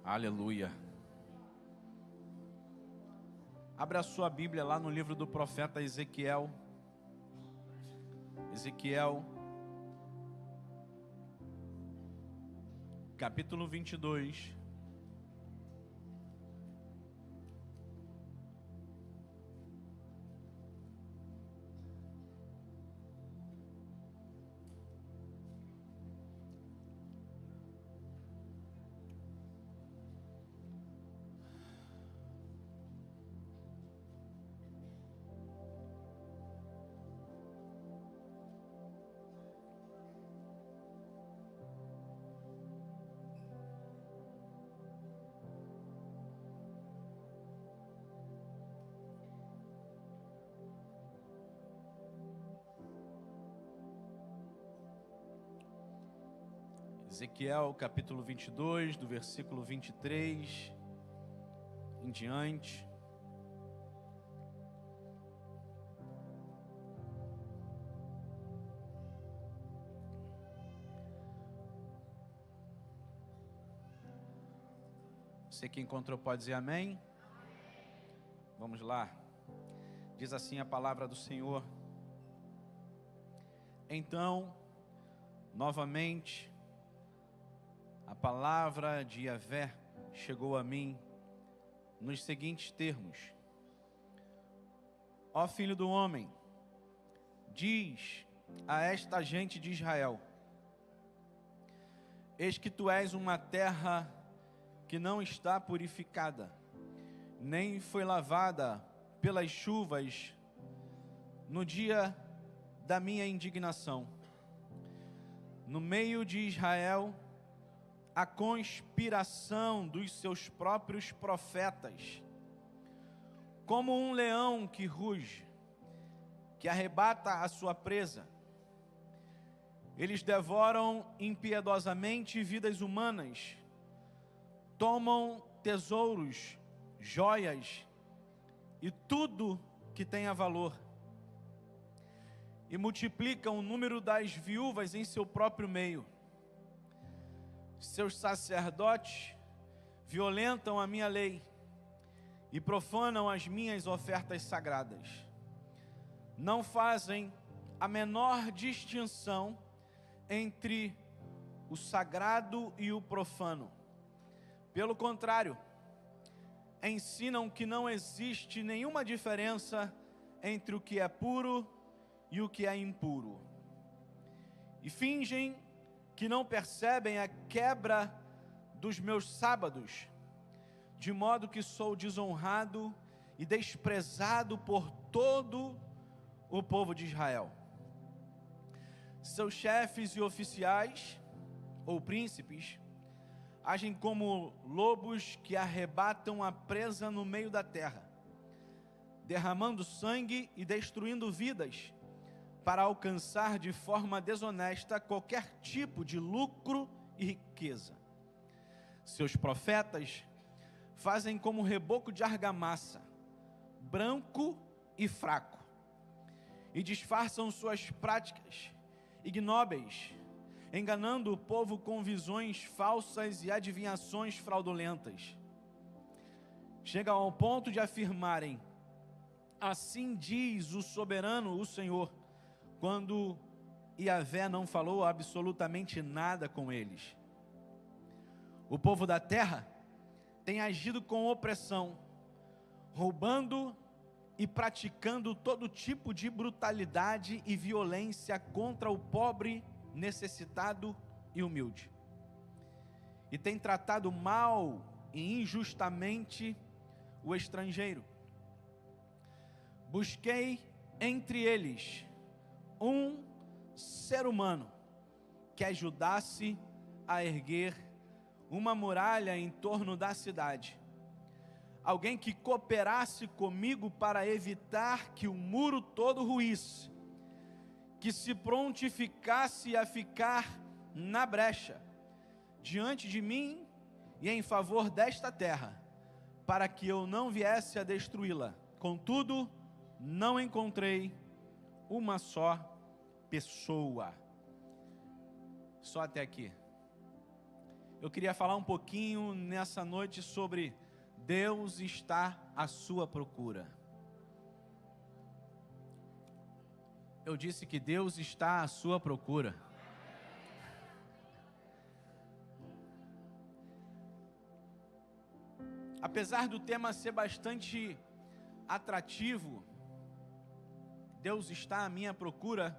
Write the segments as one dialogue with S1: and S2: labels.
S1: Aleluia. Abra a sua Bíblia lá no livro do profeta Ezequiel. Ezequiel, capítulo 22. Ezequiel capítulo 22, do versículo 23 em diante. Você que encontrou pode dizer amém? Vamos lá. Diz assim a palavra do Senhor. Então, novamente, a palavra de Yahvé chegou a mim nos seguintes termos: Ó filho do homem, diz a esta gente de Israel: eis que tu és uma terra que não está purificada, nem foi lavada pelas chuvas no dia da minha indignação. No meio de Israel, a conspiração dos seus próprios profetas, como um leão que ruge, que arrebata a sua presa. Eles devoram impiedosamente vidas humanas, tomam tesouros, joias e tudo que tenha valor, e multiplicam o número das viúvas em seu próprio meio. Seus sacerdotes violentam a minha lei e profanam as minhas ofertas sagradas. Não fazem a menor distinção entre o sagrado e o profano. Pelo contrário, ensinam que não existe nenhuma diferença entre o que é puro e o que é impuro. E fingem que não percebem a quebra dos meus sábados, de modo que sou desonrado e desprezado por todo o povo de Israel. Seus chefes e oficiais, ou príncipes, agem como lobos que arrebatam a presa no meio da terra, derramando sangue e destruindo vidas, para alcançar de forma desonesta qualquer tipo de lucro e riqueza. Seus profetas fazem como reboco de argamassa, branco e fraco, e disfarçam suas práticas ignóbeis, enganando o povo com visões falsas e adivinhações fraudulentas. Chegam ao ponto de afirmarem: assim diz o soberano, o Senhor, quando Yahvé não falou absolutamente nada com eles. O povo da terra tem agido com opressão, roubando e praticando todo tipo de brutalidade e violência contra o pobre, necessitado e humilde. E tem tratado mal e injustamente o estrangeiro. Busquei entre eles um ser humano que ajudasse a erguer uma muralha em torno da cidade. Alguém que cooperasse comigo para evitar que o muro todo ruísse, que se prontificasse a ficar na brecha, diante de mim e em favor desta terra, para que eu não viesse a destruí-la. Contudo, não encontrei uma só pessoa. Só até aqui. eu queria falar um pouquinho nessa noite sobre Deus está à sua procura. Eu disse que Deus está à sua procura. Apesar do tema ser bastante atrativo, Deus está à minha procura,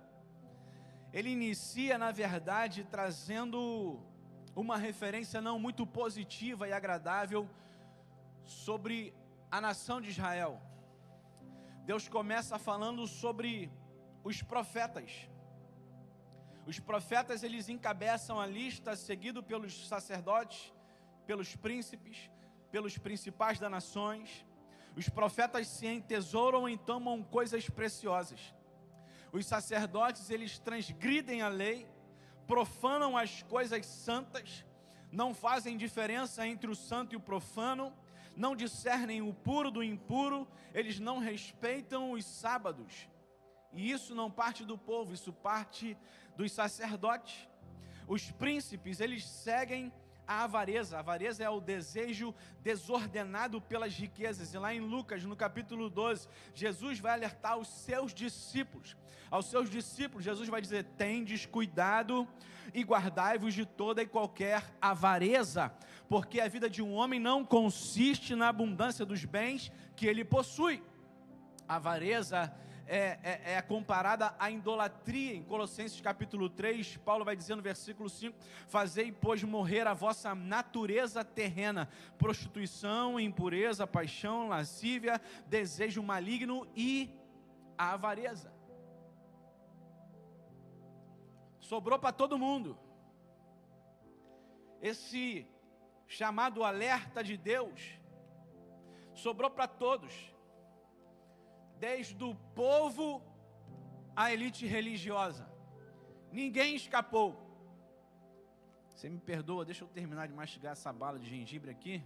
S1: ele inicia, na verdade, trazendo uma referência não muito positiva e agradável sobre a nação de Israel. Deus começa falando sobre os profetas. Os profetas, eles encabeçam a lista, seguido pelos sacerdotes, pelos príncipes, pelos principais das nações. Os profetas se entesouram e tomam coisas preciosas. Os sacerdotes, eles transgridem a lei, profanam as coisas santas, não fazem diferença entre o santo e o profano, não discernem o puro do impuro, eles não respeitam os sábados. E isso não parte do povo, isso parte dos sacerdotes. Os príncipes, eles seguem a avareza. A avareza é o desejo desordenado pelas riquezas. E lá em Lucas, no capítulo 12, Jesus vai alertar os seus discípulos. Aos seus discípulos, Jesus vai dizer: tendes cuidado e guardai-vos de toda e qualquer avareza, porque a vida de um homem não consiste na abundância dos bens que ele possui. A avareza é comparada à idolatria. Em Colossenses capítulo 3, Paulo vai dizer no versículo 5: fazei, pois, morrer a vossa natureza terrena, prostituição, impureza, paixão, lascívia, desejo maligno e a avareza. Sobrou para todo mundo. Esse chamado alerta de Deus sobrou para todos, desde o povo à elite religiosa. Ninguém escapou. Você me perdoa, deixa eu terminar de mastigar essa bala de gengibre aqui.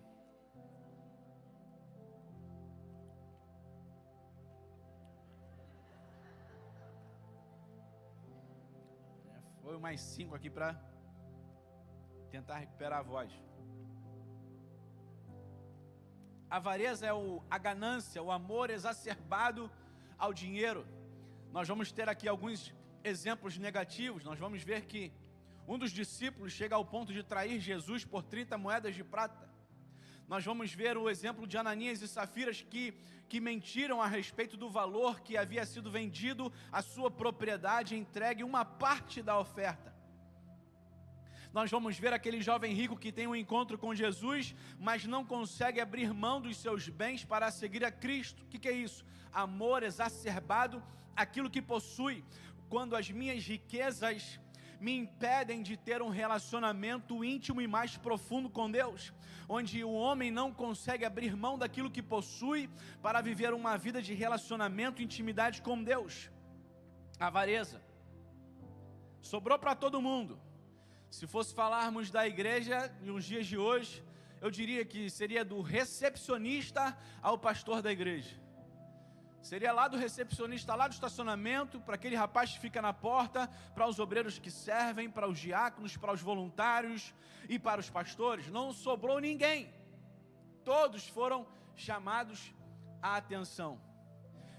S1: Foi mais 5 aqui para tentar recuperar a voz. A avareza é a ganância, o amor exacerbado ao dinheiro. Nós vamos ter aqui alguns exemplos negativos. Nós vamos ver que um dos discípulos chega ao ponto de trair Jesus por 30 moedas de prata. Nós vamos ver o exemplo de Ananias e Safiras que mentiram a respeito do valor que havia sido vendido, a sua propriedade, entregue uma parte da oferta. Nós vamos ver aquele jovem rico que tem um encontro com Jesus, mas não consegue abrir mão dos seus bens para seguir a Cristo. O que é isso? Amor exacerbado àquilo que possui. Quando as minhas riquezas me impedem de ter um relacionamento íntimo e mais profundo com Deus, onde o homem não consegue abrir mão daquilo que possui para viver uma vida de relacionamento e intimidade com Deus. Avareza sobrou para todo mundo. Se fosse falarmos da igreja nos dias de hoje, eu diria que seria do recepcionista ao pastor da igreja. Seria lá do recepcionista, lá do estacionamento, para aquele rapaz que fica na porta, para os obreiros que servem, para os diáconos, para os voluntários e para os pastores. Não sobrou ninguém. Todos foram chamados à atenção.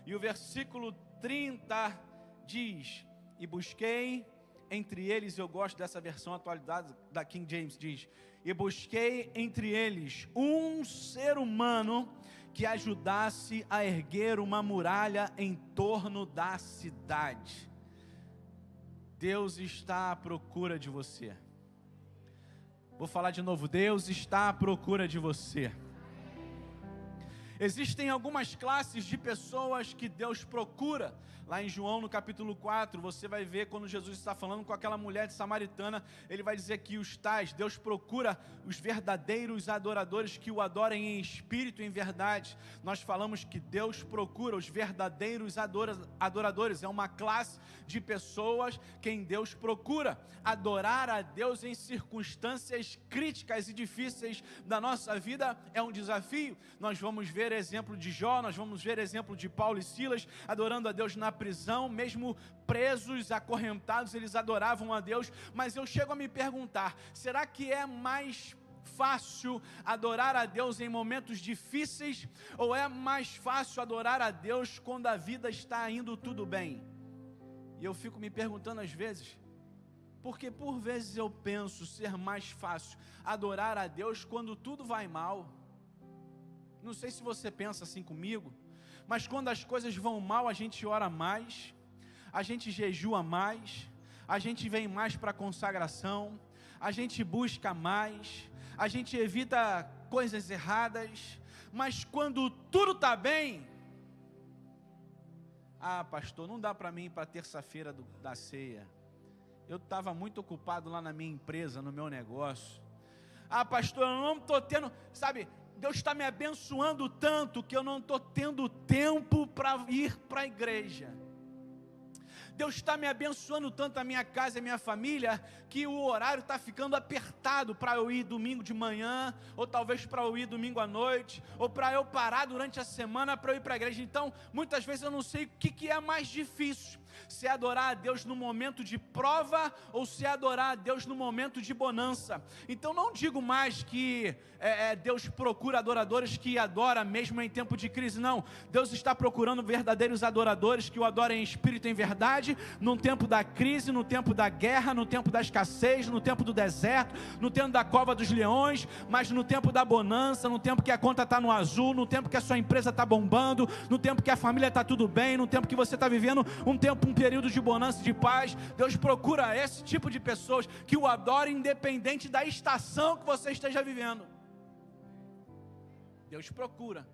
S1: E o versículo 30 diz: e busquei entre eles, eu gosto dessa versão atualizada da King James, diz: e busquei entre eles um ser humano que ajudasse a erguer uma muralha em torno da cidade. Deus está à procura de você. Vou falar de novo: Deus está à procura de você. Existem algumas classes de pessoas que Deus procura. Lá em João, no capítulo 4, você vai ver quando Jesus está falando com aquela mulher de samaritana, ele vai dizer que os tais, Deus procura os verdadeiros adoradores que o adorem em espírito e em verdade. Nós falamos que Deus procura os verdadeiros adoradores. É uma classe de pessoas quem Deus procura. Adorar a Deus em circunstâncias críticas e difíceis da nossa vida é um desafio. Nós vamos ver ver exemplo de Jó, nós vamos ver exemplo de Paulo e Silas, adorando a Deus na prisão, mesmo presos, acorrentados, eles adoravam a Deus. Mas eu chego a me perguntar, será que é mais fácil adorar a Deus em momentos difíceis, ou é mais fácil adorar a Deus quando a vida está indo tudo bem? E eu fico me perguntando às vezes, porque por vezes eu penso ser mais fácil adorar a Deus quando tudo vai mal. Não sei se você pensa assim comigo, mas quando as coisas vão mal, a gente ora mais, a gente jejua mais, a gente vem mais para a consagração, a gente busca mais, a gente evita coisas erradas. Mas quando tudo está bem, pastor, não dá para mim ir para a terça-feira da ceia, eu estava muito ocupado lá na minha empresa, no meu negócio. Pastor, eu não estou tendo, sabe, Deus está me abençoando tanto que eu não estou tendo tempo para ir para a igreja. Deus está me abençoando tanto a minha casa e a minha família, que o horário está ficando apertado para eu ir domingo de manhã, ou talvez para eu ir domingo à noite, ou para eu parar durante a semana para eu ir para a igreja. Então, muitas vezes eu não sei o que é mais difícil, se é adorar a Deus no momento de prova, ou se é adorar a Deus no momento de bonança. Então não digo mais que Deus procura adoradores que adoram mesmo em tempo de crise, não. Deus está procurando verdadeiros adoradores que o adorem em espírito e em verdade, no tempo da crise, no tempo da guerra, no tempo da escassez, no tempo do deserto, no tempo da cova dos leões, mas no tempo da bonança, no tempo que a conta está no azul, no tempo que a sua empresa está bombando, no tempo que a família está tudo bem, no tempo que você está vivendo um período de bonança e de paz. Deus procura esse tipo de pessoas que o adorem independente da estação que você esteja vivendo. Deus procura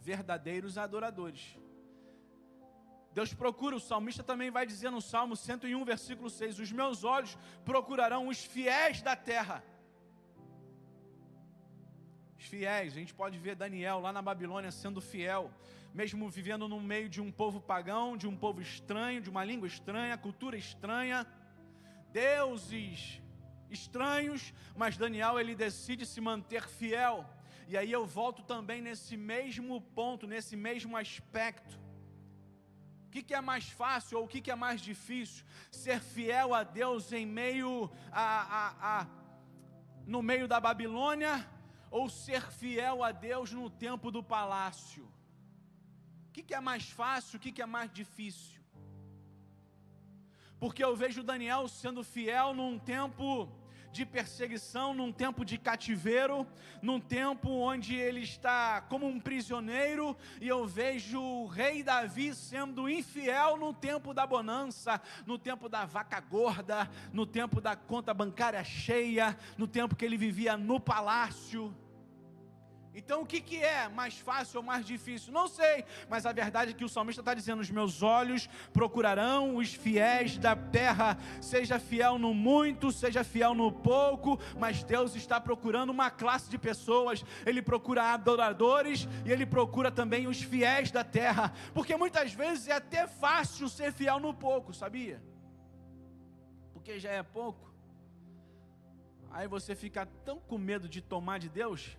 S1: verdadeiros adoradores. Deus procura, o salmista também vai dizer no Salmo 101, versículo 6, os meus olhos procurarão os fiéis da terra. Os fiéis, a gente pode ver Daniel lá na Babilônia sendo fiel, mesmo vivendo no meio de um povo pagão, de um povo estranho, de uma língua estranha, cultura estranha, deuses estranhos, mas Daniel ele decide se manter fiel. E aí eu volto também nesse mesmo ponto, nesse mesmo aspecto. O que é mais fácil ou o que é mais difícil? Ser fiel a Deus em meio no meio da Babilônia, ou ser fiel a Deus no tempo do palácio? O que é mais fácil, o que é mais difícil? Porque eu vejo Daniel sendo fiel num tempo de perseguição, num tempo de cativeiro, num tempo onde ele está como um prisioneiro, e eu vejo o rei Davi sendo infiel no tempo da bonança, no tempo da vaca gorda, no tempo da conta bancária cheia, no tempo que ele vivia no palácio. Então o que é mais fácil ou mais difícil? Não sei, mas a verdade é que o salmista está dizendo, os meus olhos procurarão os fiéis da terra, seja fiel no muito, seja fiel no pouco, mas Deus está procurando uma classe de pessoas, Ele procura adoradores e Ele procura também os fiéis da terra, porque muitas vezes é até fácil ser fiel no pouco, sabia? Porque já é pouco, aí você fica tão com medo de tomar de Deus,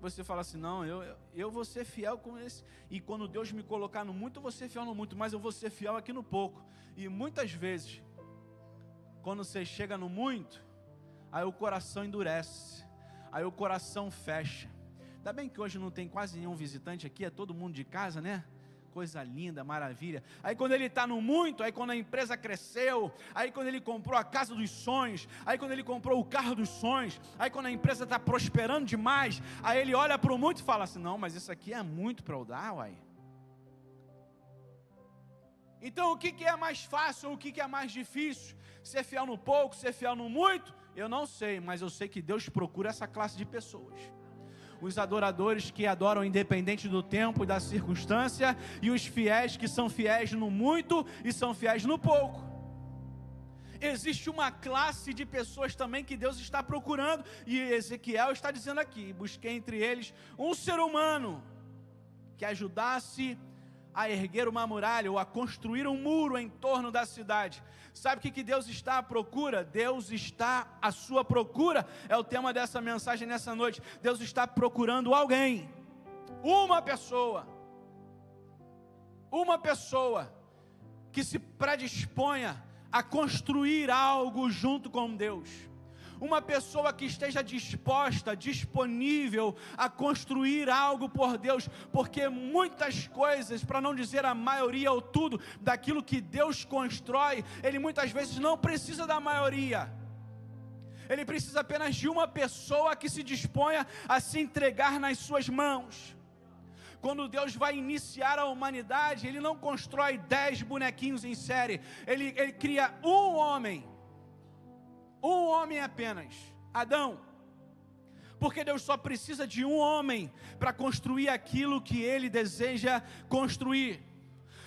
S1: você fala assim, não, eu vou ser fiel com esse, e quando Deus me colocar no muito, eu vou ser fiel no muito, mas eu vou ser fiel aqui no pouco. E muitas vezes, quando você chega no muito, aí o coração endurece, aí o coração fecha. Ainda bem que hoje não tem quase nenhum visitante aqui, é todo mundo de casa, né? Coisa linda, maravilha. Aí quando ele está no muito, aí quando a empresa cresceu, aí quando ele comprou a casa dos sonhos, aí quando ele comprou o carro dos sonhos, aí quando a empresa está prosperando demais, aí ele olha para o muito e fala assim, não, mas isso aqui é muito para eu dar, uai. Então o que é mais fácil ou o que é mais difícil? Ser fiel no pouco, ser fiel no muito? Eu não sei, mas eu sei que Deus procura essa classe de pessoas. Os adoradores que adoram independente do tempo e da circunstância, e os fiéis que são fiéis no muito e são fiéis no pouco. Existe uma classe de pessoas também que Deus está procurando, e Ezequiel está dizendo aqui, busquei entre eles um ser humano que ajudasse a erguer uma muralha, ou a construir um muro em torno da cidade. Sabe o que Deus está à procura? Deus está à sua procura, é o tema dessa mensagem nessa noite. Deus está procurando alguém Uma pessoa que se predisponha a construir algo junto com Deus. Uma pessoa que esteja disposta, disponível a construir algo por Deus, porque muitas coisas, para não dizer a maioria ou tudo, daquilo que Deus constrói, Ele muitas vezes não precisa da maioria. Ele precisa apenas de uma pessoa que se disponha a se entregar nas suas mãos. Quando Deus vai iniciar a humanidade, Ele não constrói 10 bonequinhos em série. Ele cria um homem apenas, Adão. Porque Deus só precisa de um homem para construir aquilo que Ele deseja construir.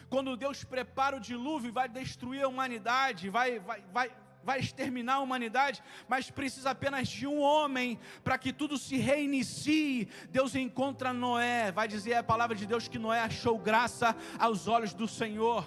S1: Quando Deus prepara o dilúvio e vai destruir a humanidade, vai exterminar a humanidade, mas precisa apenas de um homem para que tudo se reinicie. Deus encontra Noé, vai dizer a palavra de Deus que Noé achou graça aos olhos do Senhor.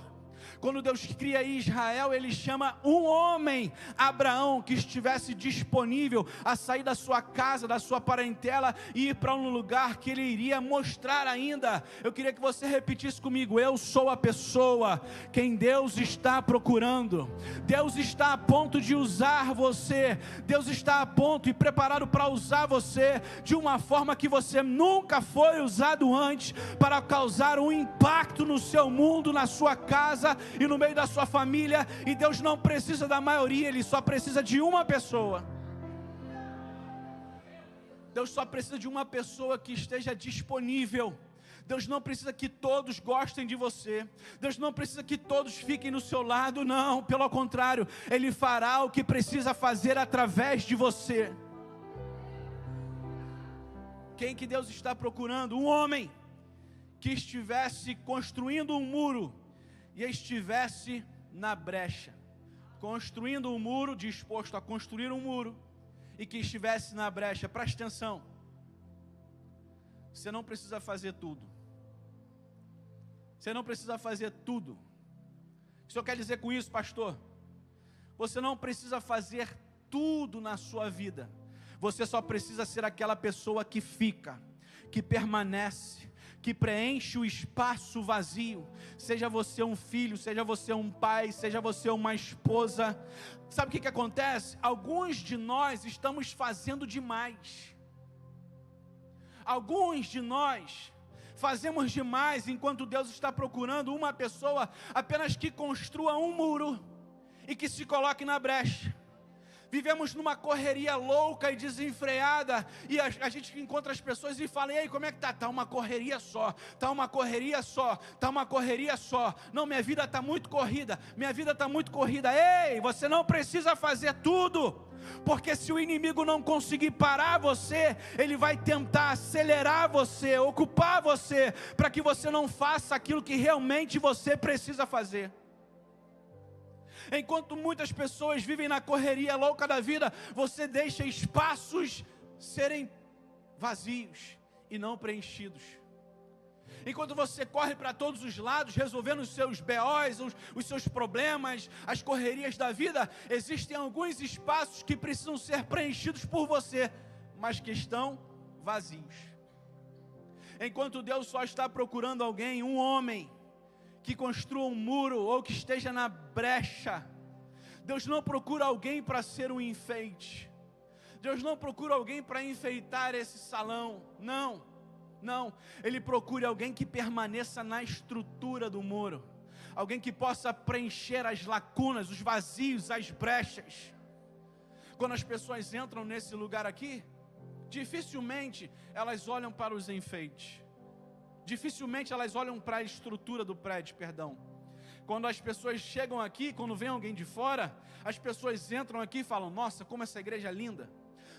S1: Quando Deus cria Israel, Ele chama um homem, Abraão, que estivesse disponível a sair da sua casa, da sua parentela e ir para um lugar que Ele iria mostrar ainda. Eu queria que você repetisse comigo: eu sou a pessoa quem Deus está procurando. Deus está a ponto de usar você. Deus está a ponto e preparado para usar você de uma forma que você nunca foi usado antes, para causar um impacto no seu mundo, na sua casa e no meio da sua família. E Deus não precisa da maioria, Ele só precisa de uma pessoa. Deus só precisa de uma pessoa que esteja disponível. Deus não precisa que todos gostem de você. Deus não precisa que todos fiquem do seu lado, não, pelo contrário, Ele fará o que precisa fazer através de você. Quem que Deus está procurando? Um homem que estivesse construindo um muro e estivesse na brecha, construindo um muro, disposto a construir um muro, e que estivesse na brecha. Preste atenção, você não precisa fazer tudo. Você não precisa fazer tudo. O que o senhor quer dizer com isso, pastor? Você não precisa fazer tudo na sua vida. Você só precisa ser aquela pessoa que fica, que permanece, que preenche o espaço vazio. Seja você um filho, seja você um pai, seja você uma esposa. Sabe o que acontece? Alguns de nós estamos fazendo demais. Alguns de nós fazemos demais, enquanto Deus está procurando uma pessoa apenas que construa um muro e que se coloque na brecha. Vivemos numa correria louca e desenfreada, e a gente encontra as pessoas e fala: e aí, como é que tá? Tá uma correria só, tá uma correria só, tá uma correria só. Não, minha vida está muito corrida, minha vida está muito corrida. Ei, você não precisa fazer tudo, porque se o inimigo não conseguir parar você, ele vai tentar acelerar você, ocupar você, para que você não faça aquilo que realmente você precisa fazer. Enquanto muitas pessoas vivem na correria louca da vida, você deixa espaços serem vazios e não preenchidos. Enquanto você corre para todos os lados, resolvendo os seus BOs, os seus problemas, as correrias da vida, existem alguns espaços que precisam ser preenchidos por você, mas que estão vazios. Enquanto Deus só está procurando alguém, um homem, que construa um muro ou que esteja na brecha. Deus não procura alguém para ser um enfeite. Deus não procura alguém para enfeitar esse salão. Não. Ele procura alguém que permaneça na estrutura do muro. Alguém que possa preencher as lacunas, os vazios, as brechas. Quando as pessoas entram nesse lugar aqui, dificilmente elas olham para os enfeites. Dificilmente elas olham para a estrutura do prédio, Quando as pessoas chegam aqui, quando vem alguém de fora, as pessoas entram aqui e falam: nossa, como essa igreja é linda.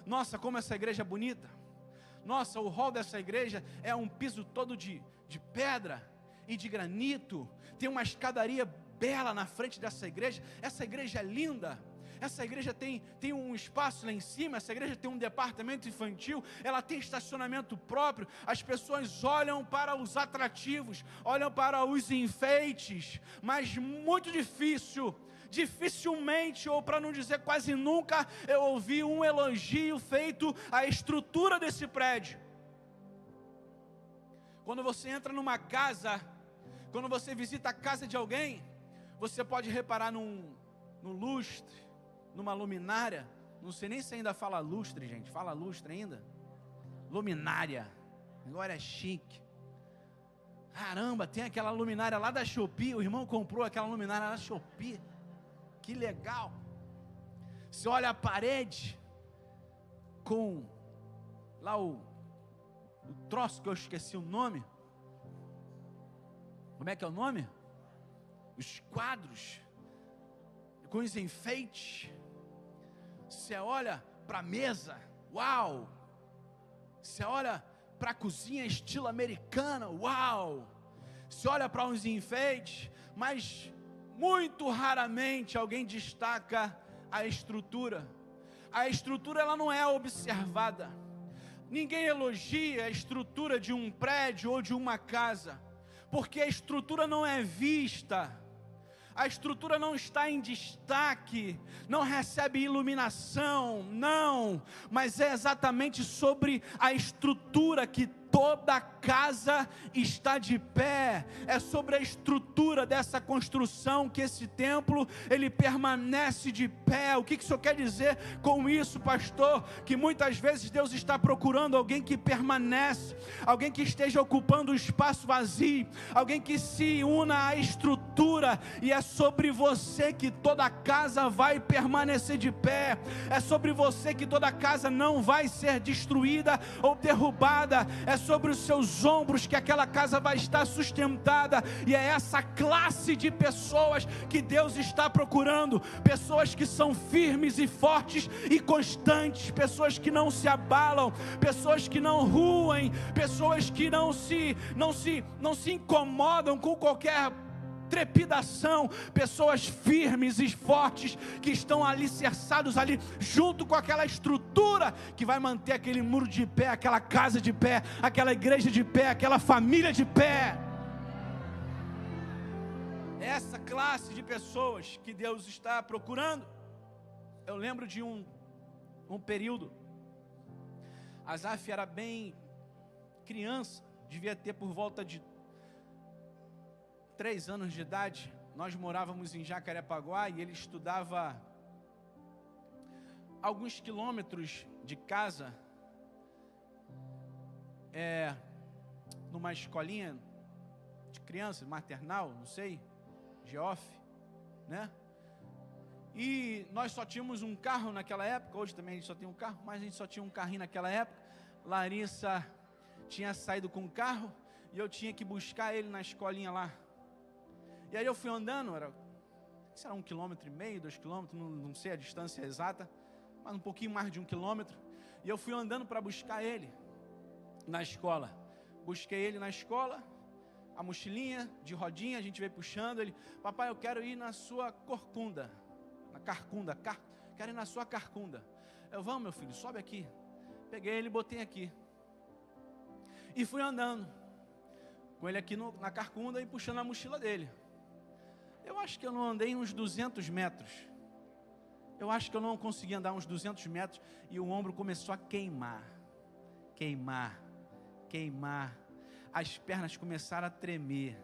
S1: Nossa, como essa igreja é bonita. Nossa, o hall dessa igreja é um piso todo de pedra e de granito. Tem uma escadaria bela na frente dessa igreja. Essa igreja é linda. Essa igreja tem um espaço lá em cima. Essa igreja tem um departamento infantil. Ela tem estacionamento próprio. As pessoas olham para os atrativos, olham para os enfeites, mas muito dificilmente, ou para não dizer quase nunca, eu ouvi um elogio feito à estrutura desse prédio. Quando você entra numa casa, quando você visita a casa de alguém, você pode reparar num lustre, numa luminária. Não sei nem se ainda fala lustre, gente. Fala lustre ainda? Luminária. Agora é chique. Caramba, tem aquela luminária lá da Shopee. O irmão comprou aquela luminária lá da Shopee. Que legal. Você olha a parede com lá o troço que eu esqueci o nome. Como é que é o nome? Os quadros com os enfeites. Você olha para a mesa, uau! Você olha para a cozinha estilo americana, uau! Você olha para uns enfeites, mas muito raramente alguém destaca a estrutura. A estrutura ela não é observada. Ninguém elogia a estrutura de um prédio ou de uma casa, porque a estrutura não é vista. A estrutura não está em destaque, não recebe iluminação, não, mas é exatamente sobre a estrutura que toda a casa está de pé. É sobre a estrutura dessa construção que esse templo, ele permanece de pé. O que o senhor quer dizer com isso, pastor? Que muitas vezes Deus está procurando alguém que permanece, alguém que esteja ocupando o espaço vazio, alguém que se una à estrutura, e é sobre você que toda a casa vai permanecer de pé. É sobre você que toda a casa não vai ser destruída ou derrubada. É sobre os seus ombros que aquela casa vai estar sustentada, e é essa classe de pessoas que Deus está procurando, pessoas que são firmes e fortes e constantes, pessoas que não se abalam, pessoas que não ruem, pessoas que não se incomodam com qualquer trepidação, pessoas firmes e fortes que estão alicerçados ali junto com aquela estrutura que vai manter aquele muro de pé, aquela casa de pé, aquela igreja de pé, aquela família de pé. Essa classe de pessoas que Deus está procurando. Eu lembro de um período, Asaf era bem criança, devia ter por volta de 3 anos de idade. Nós morávamos em Jacarepaguá e ele estudava alguns quilômetros de casa, numa escolinha de criança, maternal, não sei, Geoff, né? E nós só tínhamos um carro naquela época. Hoje também a gente só tem um carro, mas a gente só tinha um carrinho naquela época. Larissa tinha saído com o carro e eu tinha que buscar ele na escolinha lá. E aí eu fui andando, será 1,5 km, 2 km, não sei a distância exata, mas um pouquinho mais de 1 km. E eu fui andando para buscar ele na escola. Busquei ele na escola, a mochilinha de rodinha, a gente veio puxando. Ele: papai, eu quero ir na sua corcunda, na carcunda, quero ir na sua carcunda. Eu: vamos, meu filho, sobe aqui. Peguei ele e botei aqui. E fui andando com ele aqui na carcunda e puxando a mochila dele. Eu acho que eu não andei uns 200 metros. Eu acho que eu não consegui andar uns 200 metros. E o ombro começou a queimar. As pernas começaram a tremer.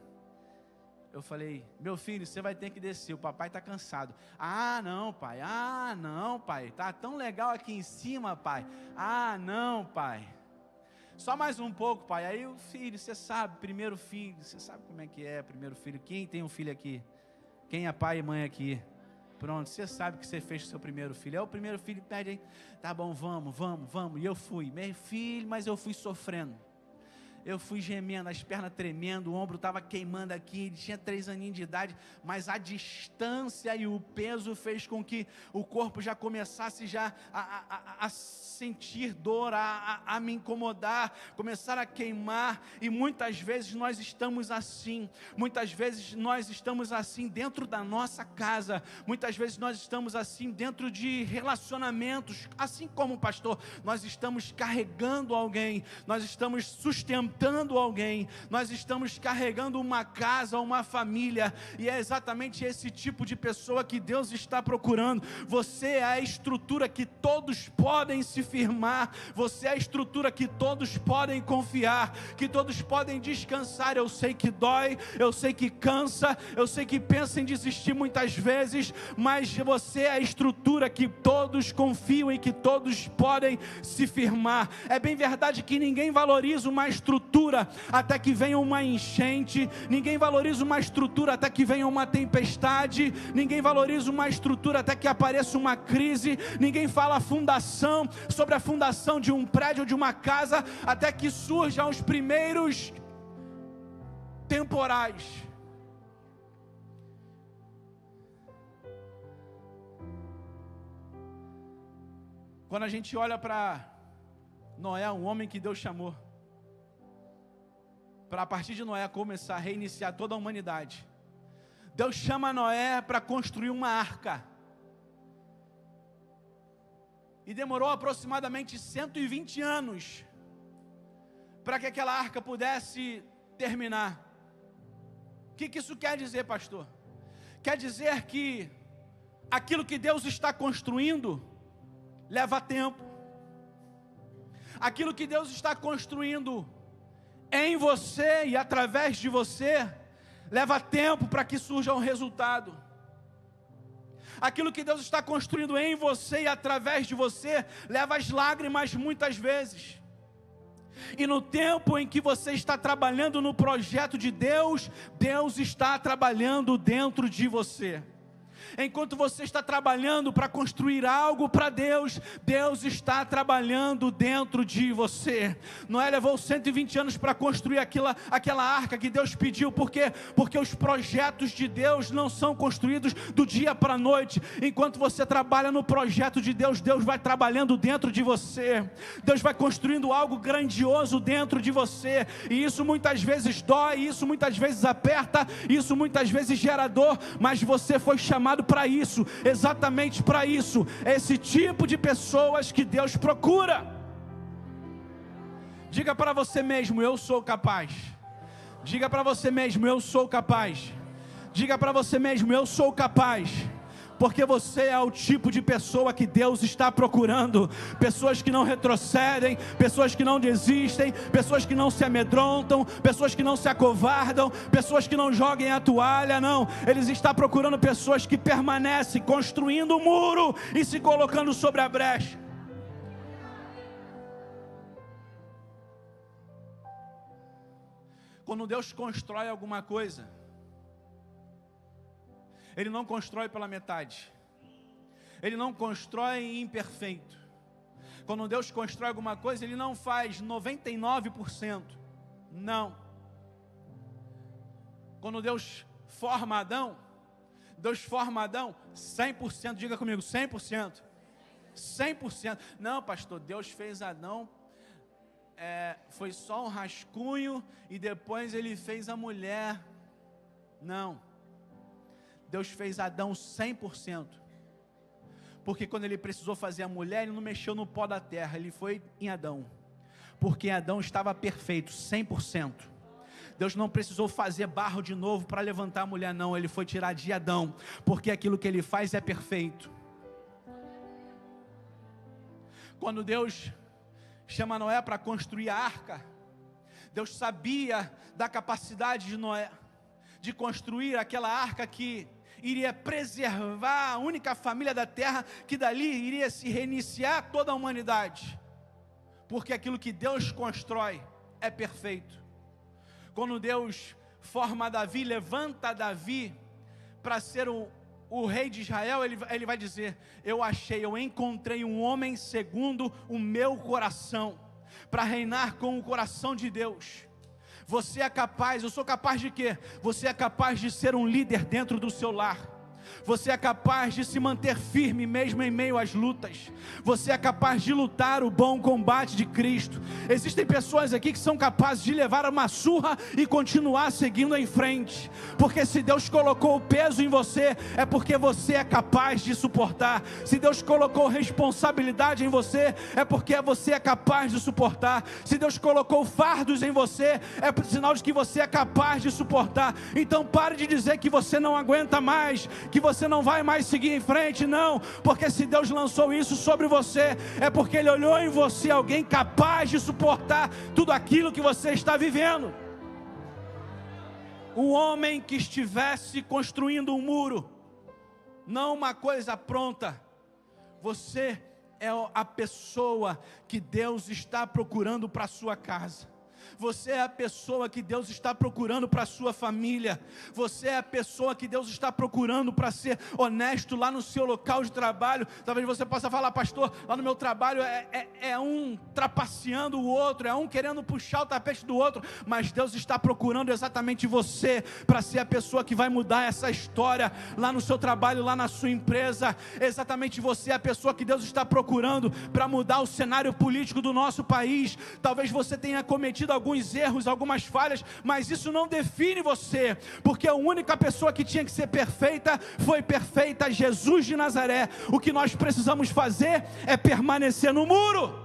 S1: Eu falei: meu filho, você vai ter que descer, o papai está cansado. Ah, não, pai. Tá tão legal aqui em cima, pai. Ah, não, pai. Só mais um pouco, pai. Aí o filho, você sabe, primeiro filho, você sabe como é que é, primeiro filho. Quem tem um filho aqui? Quem é pai e mãe aqui? Pronto, você sabe que você fez com o seu primeiro filho. É o primeiro filho que pede, hein? Tá bom, vamos. E eu fui, meu filho, mas eu fui sofrendo. Eu fui gemendo, as pernas tremendo, o ombro estava queimando aqui. Ele tinha 3 aninhos de idade, mas a distância e o peso fez com que o corpo já começasse a sentir dor, a me incomodar, começar a queimar. E muitas vezes nós estamos assim, dentro da nossa casa, muitas vezes nós estamos assim dentro de relacionamentos, assim como o pastor, nós estamos carregando alguém, nós estamos sustentando sustentando alguém, nós estamos carregando uma casa, uma família, e é exatamente esse tipo de pessoa que Deus está procurando. Você é a estrutura que todos podem se firmar, você é a estrutura que todos podem confiar, que todos podem descansar. Eu sei que dói, eu sei que cansa, eu sei que pensa em desistir muitas vezes, mas você é a estrutura que todos confiam e que todos podem se firmar. É bem verdade que ninguém valoriza uma estrutura até que venha uma enchente, ninguém valoriza uma estrutura até que venha uma tempestade, ninguém valoriza uma estrutura até que apareça uma crise, ninguém fala sobre a fundação de um prédio ou de uma casa até que surjam os primeiros temporais. Quando a gente olha para Noé, um homem que Deus chamou para a partir de Noé começar a reiniciar toda a humanidade, Deus chama Noé para construir uma arca, e demorou aproximadamente 120 anos para que aquela arca pudesse terminar. O que isso quer dizer, pastor? Quer dizer que aquilo que Deus está construindo leva tempo. Aquilo que Deus está construindo em você e através de você leva tempo para que surja um resultado. Aquilo que Deus está construindo em você e através de você leva as lágrimas muitas vezes. E no tempo em que você está trabalhando no projeto de Deus, Deus está trabalhando dentro de você. Enquanto você está trabalhando para construir algo para Deus, Deus está trabalhando dentro de você. Noé levou 120 anos para construir aquela arca que Deus pediu. Por quê? Porque os projetos de Deus não são construídos do dia para a noite. Enquanto você trabalha no projeto de Deus, Deus vai trabalhando dentro de você. Deus vai construindo algo grandioso dentro de você. E isso muitas vezes dói, isso muitas vezes aperta, isso muitas vezes gera dor, mas você foi chamado para isso, exatamente para isso. É esse tipo de pessoas que Deus procura. Diga para você mesmo: eu sou capaz. Diga para você mesmo: eu sou capaz. Diga para você mesmo: eu sou capaz. Porque você é o tipo de pessoa que Deus está procurando. Pessoas que não retrocedem, pessoas que não desistem, pessoas que não se amedrontam, pessoas que não se acovardam, pessoas que não joguem a toalha, não. Ele está procurando pessoas que permanecem construindo o muro e se colocando sobre a brecha. Quando Deus constrói alguma coisa, Ele não constrói pela metade. Ele não constrói imperfeito. Quando Deus constrói alguma coisa, Ele não faz 99%. Não. Quando Deus forma Adão 100%. Diga comigo: 100%. 100%. Não, pastor, Deus fez Adão, foi só um rascunho e depois Ele fez a mulher. Não. Deus fez Adão 100%, porque quando Ele precisou fazer a mulher, Ele não mexeu no pó da terra, Ele foi em Adão, porque Adão estava perfeito, 100%. Deus não precisou fazer barro de novo para levantar a mulher, não. Ele foi tirar de Adão, porque aquilo que Ele faz é perfeito. Quando Deus chama Noé para construir a arca, Deus sabia da capacidade de Noé de construir aquela arca que iria preservar a única família da terra, que dali iria se reiniciar toda a humanidade, porque aquilo que Deus constrói é perfeito. Quando Deus forma Davi, levanta Davi para ser o rei de Israel, ele vai dizer: eu encontrei um homem segundo o meu coração, para reinar com o coração de Deus. Você é capaz, eu sou capaz de quê? Você é capaz de ser um líder dentro do seu lar. Você é capaz de se manter firme mesmo em meio às lutas. Você é capaz de lutar o bom combate de Cristo. Existem pessoas aqui que são capazes de levar uma surra e continuar seguindo em frente, porque se Deus colocou o peso em você, é porque você é capaz de suportar. Se Deus colocou responsabilidade em você, é porque você é capaz de suportar. Se Deus colocou fardos em você, é sinal de que você é capaz de suportar. Então pare de dizer que você não aguenta mais, que você não vai mais seguir em frente. Não, porque se Deus lançou isso sobre você, é porque Ele olhou em você alguém capaz de suportar tudo aquilo que você está vivendo. Um homem que estivesse construindo um muro, não uma coisa pronta. Você é a pessoa que Deus está procurando para a sua casa. Você é a pessoa que Deus está procurando para a sua família. Você é a pessoa que Deus está procurando para ser honesto lá no seu local de trabalho. Talvez você possa falar: pastor, lá no meu trabalho é um trapaceando o outro, é um querendo puxar o tapete do outro. Mas Deus está procurando exatamente você para ser a pessoa que vai mudar essa história lá no seu trabalho, lá na sua empresa. Exatamente você é a pessoa que Deus está procurando para mudar o cenário político do nosso país. Talvez você tenha cometido alguns erros, algumas falhas, mas isso não define você, porque a única pessoa que tinha que ser perfeita foi perfeita, Jesus de Nazaré. O que nós precisamos fazer é permanecer no muro,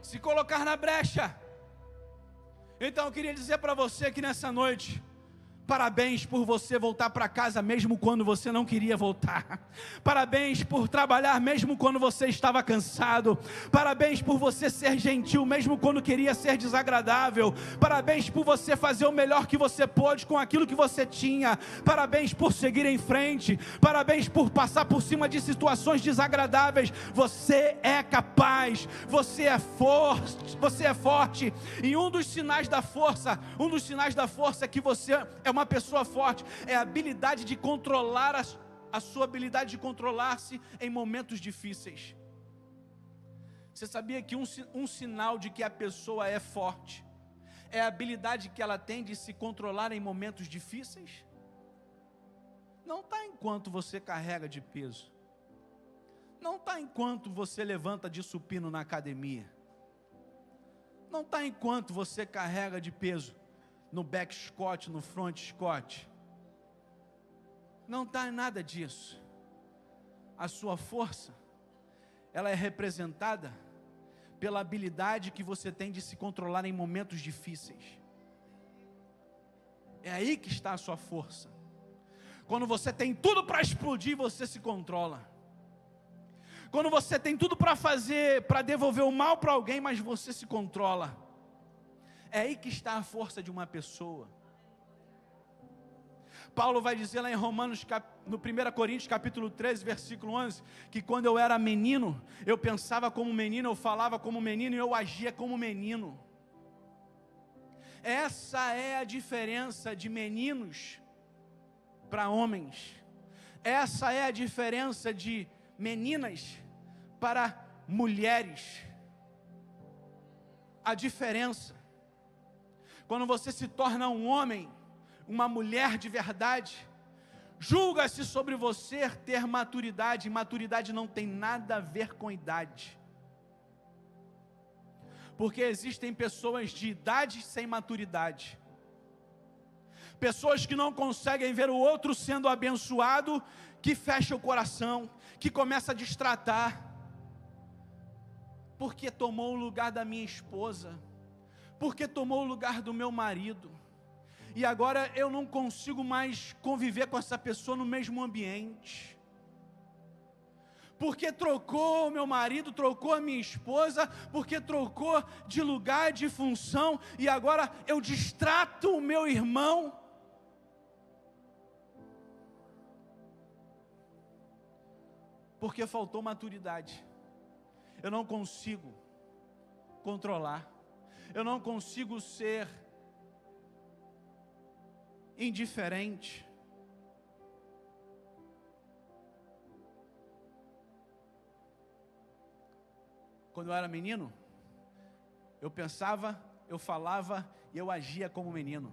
S1: se colocar na brecha. Então eu queria dizer para você que nessa noite, parabéns por você voltar para casa mesmo quando você não queria voltar. Parabéns por trabalhar mesmo quando você estava cansado. Parabéns por você ser gentil mesmo quando queria ser desagradável. Parabéns por você fazer o melhor que você pôde com aquilo que você tinha. Parabéns por seguir em frente. Parabéns por passar por cima de situações desagradáveis. Você é capaz. Você é forte. Você é forte. E um dos sinais da força é que você é uma pessoa forte, é a habilidade de controlar a sua habilidade de controlar-se em momentos difíceis. Você sabia que um sinal de que a pessoa é forte é a habilidade que ela tem de se controlar em momentos difíceis? Não está enquanto você carrega de peso, não está enquanto você levanta de supino na academia, não está enquanto você carrega de peso no back squat, no front squat. Não está em nada disso. A sua força, ela é representada pela habilidade que você tem de se controlar em momentos difíceis. É aí que está a sua força. Quando você tem tudo para explodir, você se controla. Quando você tem tudo para fazer, para devolver o mal para alguém, mas você se controla. É aí que está a força de uma pessoa. Paulo vai dizer lá em Romanos, no 1 Coríntios capítulo 13, versículo 11, que quando eu era menino, eu pensava como menino, eu falava como menino e eu agia como menino. Essa é a diferença de meninos para homens. Essa é a diferença de meninas para mulheres. A diferença. Quando você se torna um homem, uma mulher de verdade, julga-se sobre você ter maturidade. Maturidade não tem nada a ver com idade. Porque existem pessoas de idade sem maturidade. Pessoas que não conseguem ver o outro sendo abençoado, que fecha o coração, que começa a destratar. Porque tomou o lugar da minha esposa, porque tomou o lugar do meu marido, e agora eu não consigo mais conviver com essa pessoa no mesmo ambiente, porque trocou o meu marido, trocou a minha esposa, porque trocou de lugar, de função, e agora eu distrato o meu irmão. Porque faltou maturidade. Eu não consigo controlar. Eu não consigo ser indiferente. Quando eu era menino, eu pensava, eu falava e eu agia como menino.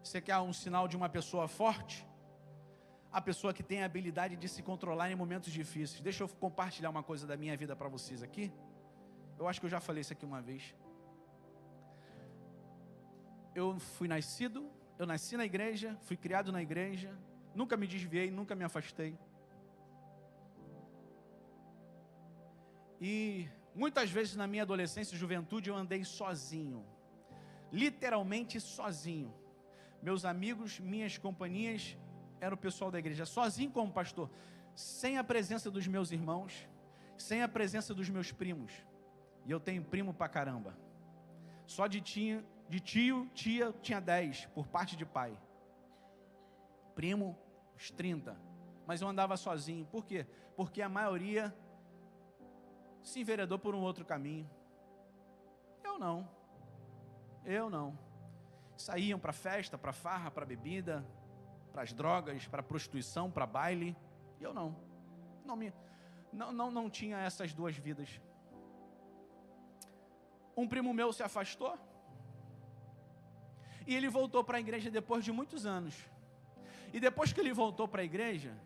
S1: Você quer um sinal de uma pessoa forte? a pessoa que tem a habilidade de se controlar em momentos difíceis. Deixa eu compartilhar uma coisa da minha vida para vocês aqui. Eu acho que eu já falei isso aqui uma vez. Eu nasci na igreja, fui criado na igreja, nunca me desviei, nunca me afastei. E muitas vezes na minha adolescência e juventude eu andei sozinho, literalmente sozinho. Meus amigos, minhas companhias, era o pessoal da igreja, sozinho como pastor, sem a presença dos meus irmãos, sem a presença dos meus primos. E eu tenho primo pra caramba. Só de tia, tinha 10, por parte de pai. Primo, uns 30. Mas eu andava sozinho. Por quê? Porque a maioria se enveredou por um outro caminho. Eu não. Saíam para festa, para farra, para bebida, para as drogas, para prostituição, para baile. Eu não tinha essas duas vidas. Um primo meu se afastou e ele voltou para a igreja depois de muitos anos. E depois que ele voltou para a igreja,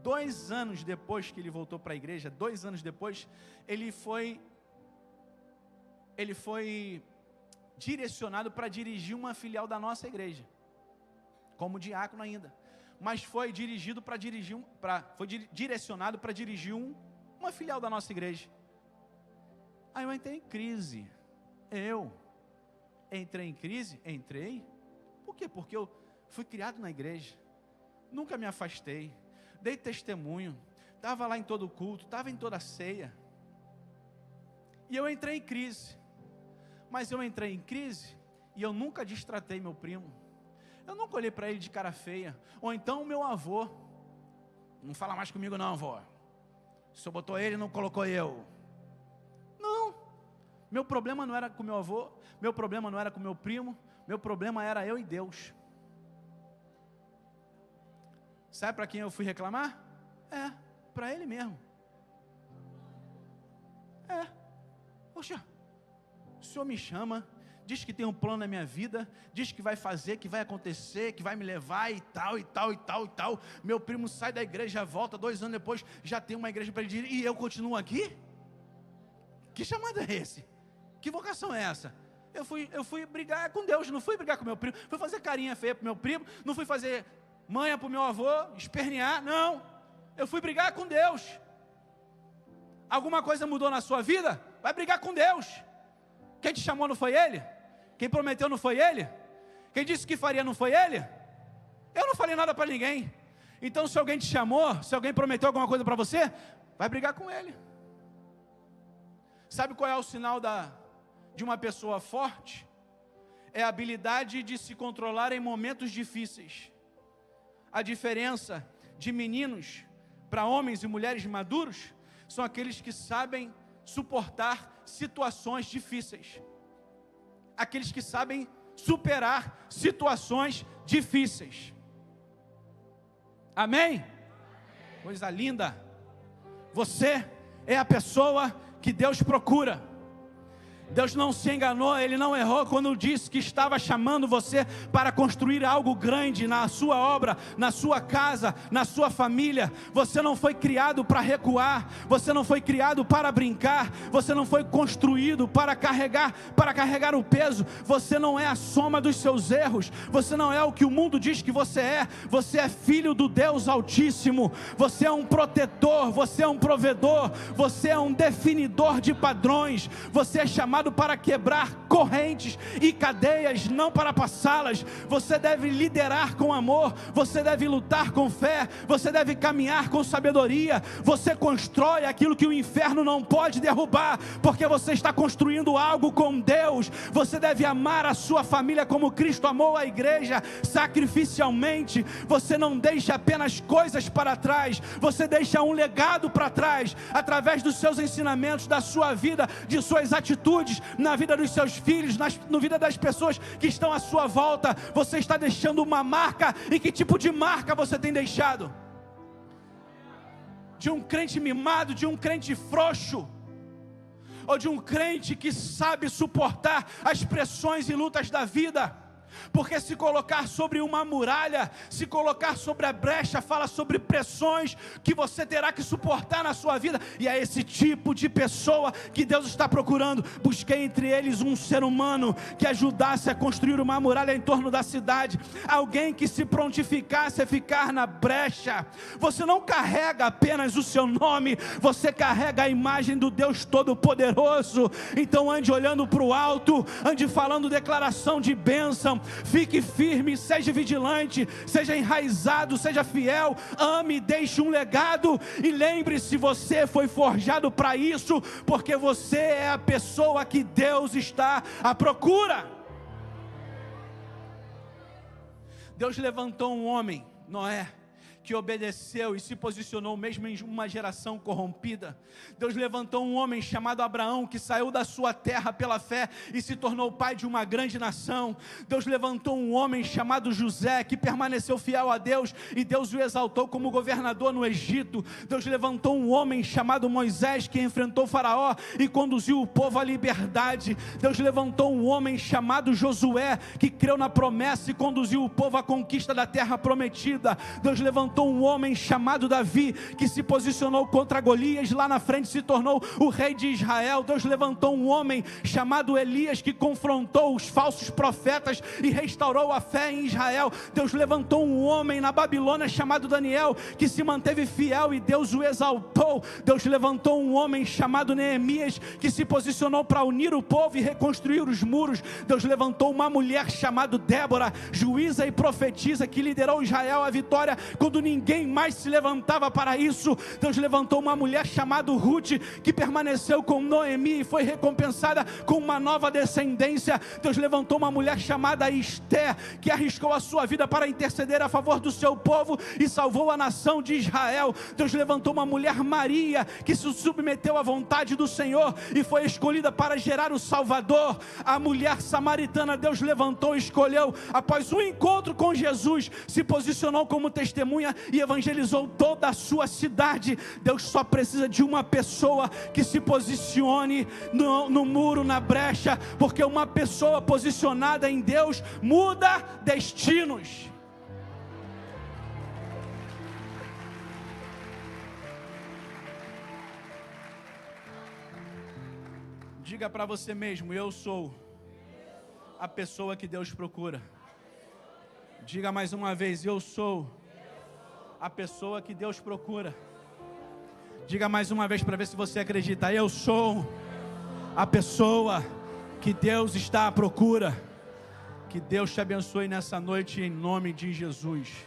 S1: 2 anos depois que ele voltou para a igreja, 2 anos depois, ele foi direcionado para dirigir uma filial da nossa igreja, como diácono ainda, mas foi direcionado para dirigir uma filial da nossa igreja. Aí eu entrei em crise. Entrei. Por quê? Porque eu fui criado na igreja, nunca me afastei, dei testemunho, estava lá em todo culto, estava em toda ceia, e eu entrei em crise. Mas eu entrei em crise e eu nunca destratei meu primo, eu nunca olhei para ele de cara feia. Ou então o meu avô, não fala mais comigo não, avô, o senhor botou ele, não colocou eu. Não, meu problema não era com meu avô, meu problema não era com meu primo, meu problema era eu e Deus. Sabe para quem eu fui reclamar? Para ele mesmo. Poxa, o senhor me chama, diz que tem um plano na minha vida, diz que vai fazer, que vai acontecer, que vai me levar e tal. Meu primo sai da igreja, volta, 2 anos depois, já tem uma igreja para ele dirigir, e eu continuo aqui? Que chamado é esse? Que vocação é essa? Eu fui brigar com Deus, não fui brigar com meu primo, fui fazer carinha feia para meu primo, não fui fazer manha para o meu avô, espernear, não. Eu fui brigar com Deus. Alguma coisa mudou na sua vida? Vai brigar com Deus. Quem te chamou não foi Ele? Quem prometeu não foi Ele? Quem disse que faria não foi Ele? Eu não falei nada para ninguém. Então se alguém te chamou, se alguém prometeu alguma coisa para você, vai brigar com Ele. Sabe qual é o sinal de uma pessoa forte? É a habilidade de se controlar em momentos difíceis. A diferença de meninos para homens e mulheres maduros são aqueles que sabem suportar situações difíceis. Aqueles que sabem superar situações difíceis. Amém? Coisa linda. Você é a pessoa que Deus procura. Deus não se enganou, Ele não errou quando disse que estava chamando você para construir algo grande na sua obra, na sua casa, na sua família. Você não foi criado para recuar, você não foi criado para brincar, você não foi construído para carregar o peso. Você não é a soma dos seus erros, você não é o que o mundo diz que você é filho do Deus Altíssimo, você é um protetor, você é um provedor, você é um definidor de padrões, você é chamado para quebrar correntes e cadeias, não para passá-las. Você deve liderar com amor, você deve lutar com fé, você deve caminhar com sabedoria. Você constrói aquilo que o inferno não pode derrubar, porque você está construindo algo com Deus. Você deve amar a sua família como Cristo amou a igreja sacrificialmente. Você não deixa apenas coisas para trás, você deixa um legado para trás, através dos seus ensinamentos, da sua vida, de suas atitudes, na vida dos seus filhos, na vida das pessoas que estão à sua volta. Você está deixando uma marca. E que tipo de marca você tem deixado? De um crente mimado, de um crente frouxo, ou de um crente que sabe suportar as pressões e lutas da vida? Porque se colocar sobre uma muralha, se colocar sobre a brecha, fala sobre pressões que você terá que suportar na sua vida, e é esse tipo de pessoa que Deus está procurando. Busquei entre eles um ser humano que ajudasse a construir uma muralha em torno da cidade, alguém que se prontificasse a ficar na brecha. Você não carrega apenas o seu nome, você carrega a imagem do Deus Todo-Poderoso. Então ande olhando para o alto, ande falando declaração de bênção. Fique firme, seja vigilante, seja enraizado, seja fiel, ame, deixe um legado, e lembre-se, você foi forjado para isso, porque você é a pessoa que Deus está à procura. Deus levantou um homem, Noé, que obedeceu e se posicionou mesmo em uma geração corrompida. Deus levantou um homem chamado Abraão, que saiu da sua terra pela fé e se tornou pai de uma grande nação. Deus levantou um homem chamado José, que permaneceu fiel a Deus, e Deus o exaltou como governador no Egito. Deus levantou um homem chamado Moisés, que enfrentou Faraó e conduziu o povo à liberdade. Deus levantou um homem chamado Josué, que creu na promessa e conduziu o povo à conquista da terra prometida. Deus levantou um homem chamado Davi, que se posicionou contra Golias, lá na frente se tornou o rei de Israel. Deus levantou um homem chamado Elias, que confrontou os falsos profetas e restaurou a fé em Israel. Deus levantou um homem na Babilônia chamado Daniel, que se manteve fiel e Deus o exaltou. Deus levantou um homem chamado Neemias, que se posicionou para unir o povo e reconstruir os muros. Deus levantou uma mulher chamada Débora, juíza e profetisa, que liderou Israel à vitória quando ninguém mais se levantava para isso. Deus levantou uma mulher chamada Ruth, que permaneceu com Noemi e foi recompensada com uma nova descendência. Deus levantou uma mulher chamada Esther, que arriscou a sua vida para interceder a favor do seu povo e salvou a nação de Israel. Deus levantou uma mulher, Maria, que se submeteu à vontade do Senhor e foi escolhida para gerar o Salvador. A mulher samaritana Deus levantou e escolheu, após um encontro com Jesus, se posicionou como testemunha e evangelizou toda a sua cidade. Deus só precisa de uma pessoa que se posicione no muro, na brecha, porque uma pessoa posicionada em Deus muda destinos. Diga para você mesmo: eu sou a pessoa que Deus procura. Diga mais uma vez: eu sou a pessoa que Deus procura. Diga mais uma vez para ver se você acredita: eu sou a pessoa que Deus está à procura. Que Deus te abençoe nessa noite em nome de Jesus.